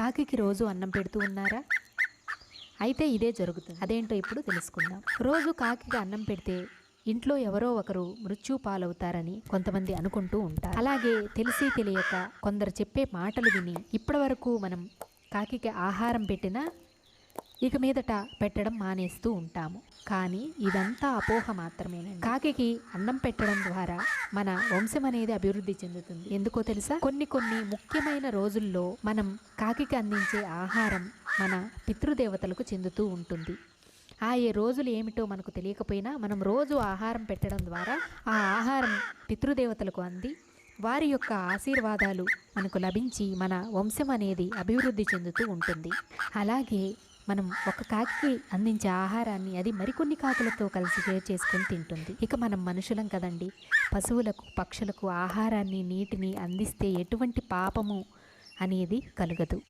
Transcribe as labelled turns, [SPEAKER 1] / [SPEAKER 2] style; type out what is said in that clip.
[SPEAKER 1] కాకికి రోజు అన్నం పెడుతూ ఉన్నారా? అయితే ఇదే జరుగుతుంది. అదేంటో ఇప్పుడు తెలుసుకుందాం. రోజు కాకికి అన్నం పెడితే ఇంట్లో ఎవరో ఒకరు మృత్యు పాలవుతారని కొంతమంది అనుకుంటూ ఉంటారు. అలాగే తెలిసి తెలియక కొందరు చెప్పే మాటలు విని ఇప్పటి వరకు మనం కాకికి ఆహారం పెట్టినా ఇక మీదట పెట్టడం మానేస్తూ ఉంటాము. కానీ ఇదంతా అపోహ మాత్రమేనండి. కాకికి అన్నం పెట్టడం ద్వారా మన వంశం అనేది అభివృద్ధి చెందుతుంది. ఎందుకో తెలుసా? కొన్ని ముఖ్యమైన రోజుల్లో మనం కాకికి అందించే ఆహారం మన పితృదేవతలకు చెందుతూ ఉంటుంది. ఏ రోజులు ఏమిటో మనకు తెలియకపోయినా మనం రోజు ఆహారం పెట్టడం ద్వారా ఆ ఆహారం పితృదేవతలకు అంది వారి యొక్క ఆశీర్వాదాలు మనకు లభించి మన వంశం అనేది అభివృద్ధి చెందుతూ ఉంటుంది. అలాగే మనం ఒక కాకికి అందించే ఆహారాన్ని అది మరికొన్ని కాకులతో కలిసి షేర్ చేసుకొని తింటుంది. ఇక మనం మనుషులం కదండి, పశువులకు పక్షులకు ఆహారాన్ని నీటిని అందిస్తే ఎటువంటి పాపము అనేది కలగదు.